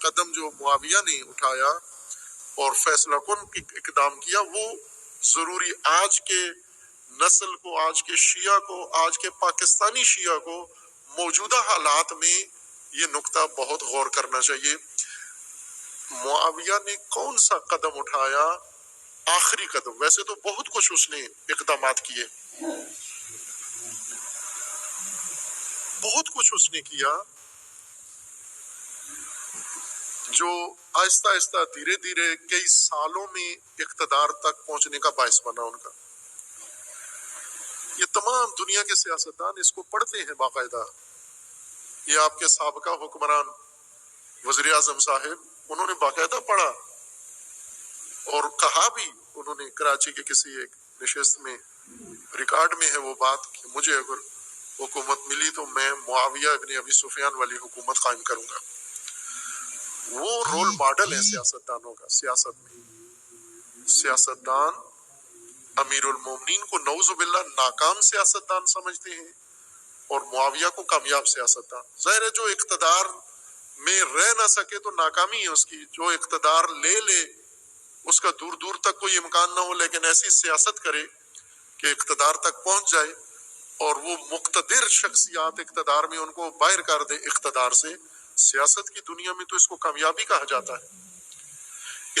قدم جو معاویہ نے اٹھایا اور فیصلہ کن اقدام کیا، وہ ضروری آج کے نسل کو، آج کے شیعہ کو، آج کے پاکستانی شیعہ کو موجودہ حالات میں یہ نقطہ بہت غور کرنا چاہیے۔ معاویہ نے کون سا قدم اٹھایا؟ آخری قدم۔ ویسے تو بہت کچھ اس نے اقدامات کیے، بہت کچھ اس نے کیا جو آہستہ آہستہ دھیرے دھیرے کئی سالوں میں اقتدار تک پہنچنے کا باعث بنا ان کا۔ یہ تمام دنیا کے سیاستدان اس کو پڑھتے ہیں باقاعدہ۔ یہ آپ کے سابقہ حکمران وزیر اعظم صاحب، انہوں نے باقاعدہ پڑھا اور کہا بھی، انہوں نے کراچی کے کسی ایک نشست میں، ریکارڈ میں ہے وہ بات، کہ مجھے اگر حکومت ملی تو میں معاویہ ابن ابی سفیان والی حکومت قائم کروں گا۔ وہ رول ماڈل ہے سیاستدانوں کا۔ سیاست میں سیاستدان امیر المومنین کو نعوذ باللہ ناکام سیاستدان سمجھتے ہیں اور معاویہ کو کامیاب سیاستدان۔ ظاہر ہے جو اقتدار میں رہ نہ سکے تو ناکامی ہے اس کی، جو اقتدار لے لے اس کا دور دور تک کوئی امکان نہ ہو، لیکن ایسی سیاست کرے کہ اقتدار تک پہنچ جائے اور وہ مقتدر شخصیات اقتدار میں ان کو باہر کر دے اقتدار سے، سیاست کی دنیا میں تو اس کو کامیابی کہا جاتا ہے۔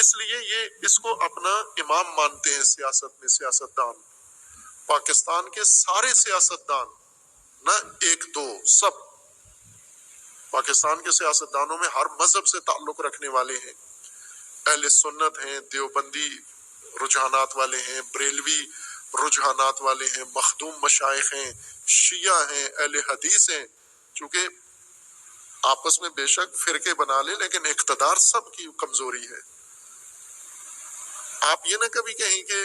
اس لیے یہ اس کو اپنا امام مانتے ہیں سیاست میں سیاستدان۔ پاکستان کے سارے سیاستدان، نہ ایک دو، سب پاکستان کے سیاستدانوں میں ہر مذہب سے تعلق رکھنے والے ہیں، اہل سنت ہیں، دیوبندی رجحانات والے ہیں، بریلوی رجحانات والے ہیں، مخدوم مشائخ ہیں، شیعہ ہیں، اہل حدیث ہیں۔ چونکہ آپس میں بے شک فرقے بنا لے لیکن اقتدار سب کی کمزوری ہے۔ آپ یہ نہ کبھی کہیں کہ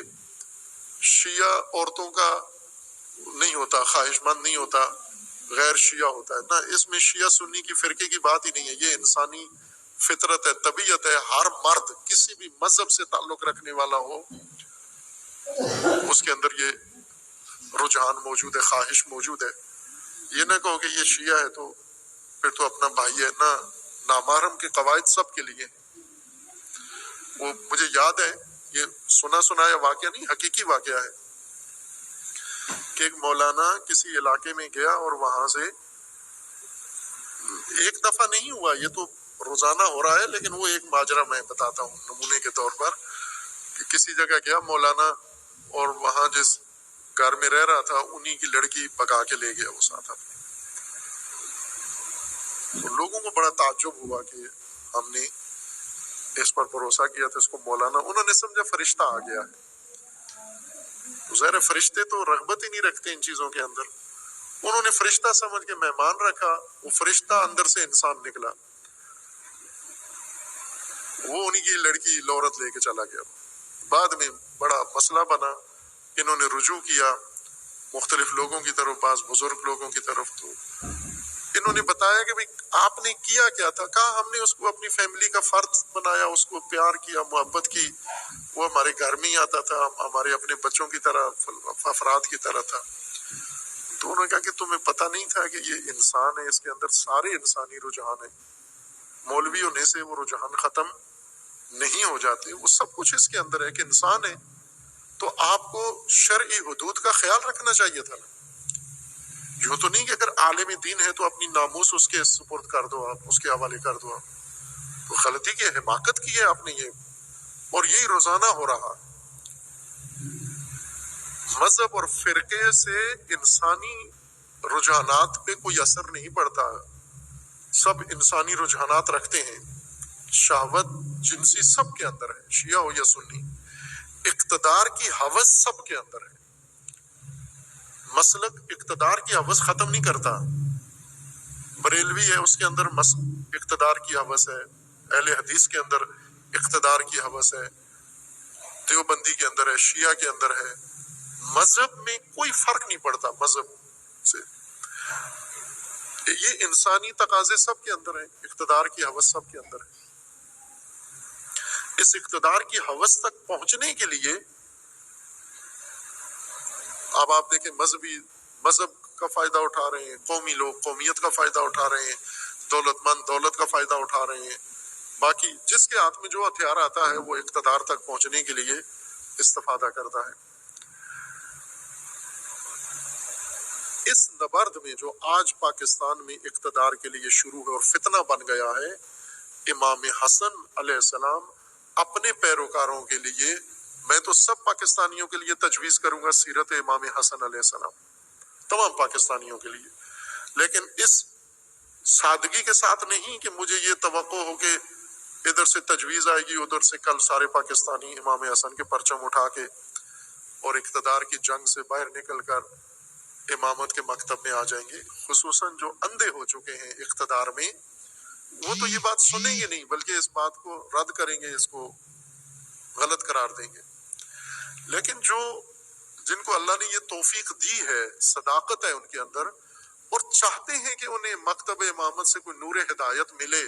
شیعہ عورتوں کا نہیں ہوتا، خواہش مند نہیں ہوتا، غیر شیعہ ہوتا ہے، نہ، اس میں شیعہ سنی کی فرقے کی بات ہی نہیں ہے۔ یہ انسانی فطرت ہے، طبیعت ہے۔ ہر مرد کسی بھی مذہب سے تعلق رکھنے والا ہو، اس کے اندر یہ رجحان موجود ہے، خواہش موجود ہے۔ یہ نہ کہو کہ یہ شیعہ ہے تو پھر تو اپنا بھائی ہے، نہ، نامحرم کے قواعد سب کے لیے۔ وہ مجھے یاد ہے، یہ سنا سنایا واقعہ نہیں، حقیقی واقعہ ہے، کہ ایک مولانا کسی علاقے میں گیا اور وہاں سے ایک دفعہ نہیں ہوا، یہ تو روزانہ ہو رہا ہے، لیکن وہ ایک ماجرا میں بتاتا ہوں نمونے کے طور پر، کہ کسی جگہ گیا مولانا اور وہاں جس گھر میں رہ رہا تھا انہی کی لڑکی بگا کے لے گیا وہ ساتھ اپنے۔ تو لوگوں کو بڑا تعجب ہوا کہ ہم نے اس پر بھروسہ کیا تھا، اس کو مولانا، انہوں نے سمجھا فرشتہ آ گیا ہے۔ ظاہر فرشتے تو رغبت ہی نہیں رکھتے ان چیزوں کے اندر، انہوں نے فرشتہ سمجھ کے مہمان رکھا، وہ فرشتہ اندر سے انسان نکلا، وہ انہی کی لڑکی لورت لے کے چلا گیا۔ بعد میں بڑا مسئلہ بنا، انہوں نے رجوع کیا مختلف لوگوں کی طرف، بعض بزرگ لوگوں کی طرف، تو انہوں نے بتایا کہ بھئی آپ نے کیا کیا تھا؟ کہا ہم نے اس کو اپنی فیملی کا فرد بنایا، اس کو پیار کیا، محبت کی، وہ ہمارے گھر میں ہی آتا تھا، ہمارے اپنے بچوں کی طرح، افراد کی طرح تھا۔ تو انہوں نے کہا کہ تمہیں پتہ نہیں تھا کہ یہ انسان ہے، اس کے اندر سارے انسانی رجحان ہیں، مولوی ہونے سے وہ رجحان ختم نہیں ہو جاتے، وہ سب کچھ اس کے اندر ہے کہ انسان ہے۔ تو آپ کو شرعی حدود کا خیال رکھنا چاہیے تھا نا۔ یوں تو نہیں کہ اگر عالم دین ہے تو اپنی ناموس اس کے سپرد کر دو، آپ اس کے حوالے کر دو، آپ تو غلطی کی حماقت کی ہے آپ نے یہ، اور یہی روزانہ ہو رہا۔ مذہب اور فرقے سے انسانی رجحانات پہ کوئی اثر نہیں پڑتا، سب انسانی رجحانات رکھتے ہیں، شہوت جنسی سب کے اندر ہے، شیعہ ہو یا سنی، اقتدار کی ہوس سب کے اندر ہے۔ مسلک اقتدار کی ہوس ختم نہیں کرتا، بریلوی ہے اس کے اندر اقتدار کی ہوس ہے، اہل حدیث کے اندر اقتدار کی ہوس ہے، دیوبندی کے اندر ہے، شیعہ کے اندر ہے۔ مذہب میں کوئی فرق نہیں پڑتا، مذہب سے یہ انسانی تقاضے سب کے اندر ہیں، اقتدار کی ہوس سب کے اندر ہے۔ اس اقتدار کی ہوس تک پہنچنے کے لیے اب آپ دیکھیں مذہب کا فائدہ اٹھا رہے ہیں، قومی لوگ قومیت کا فائدہ اٹھا رہے ہیں، دولت مند دولت کا فائدہ اٹھا رہے ہیں، باقی جس کے ہاتھ میں جو ہتھیار آتا ہے وہ اقتدار تک پہنچنے کے لیے استفادہ کرتا ہے۔ اس نبرد میں جو آج پاکستان میں اقتدار کے لیے شروع ہے اور فتنہ بن گیا ہے، امام حسن علیہ السلام اپنے پیروکاروں کے لیے، میں تو سب پاکستانیوں کے لیے تجویز کروں گا سیرت امام حسن علیہ السلام، تمام پاکستانیوں کے لیے، لیکن اس سادگی کے ساتھ نہیں کہ مجھے یہ توقع ہو کہ ادھر سے تجویز آئے گی، ادھر سے کل سارے پاکستانی امام حسن کے پرچم اٹھا کے اور اقتدار کی جنگ سے باہر نکل کر امامت کے مکتب میں آ جائیں گے۔ خصوصاً جو اندھے ہو چکے ہیں اقتدار میں، وہ تو یہ بات سنیں گے نہیں، بلکہ اس بات کو رد کریں گے، اس کو غلط قرار دیں گے۔ لیکن جن کو اللہ نے یہ توفیق دی ہے، صداقت ہے ان کے اندر، اور چاہتے ہیں کہ انہیں مکتب امامت سے کوئی نور ہدایت ملے،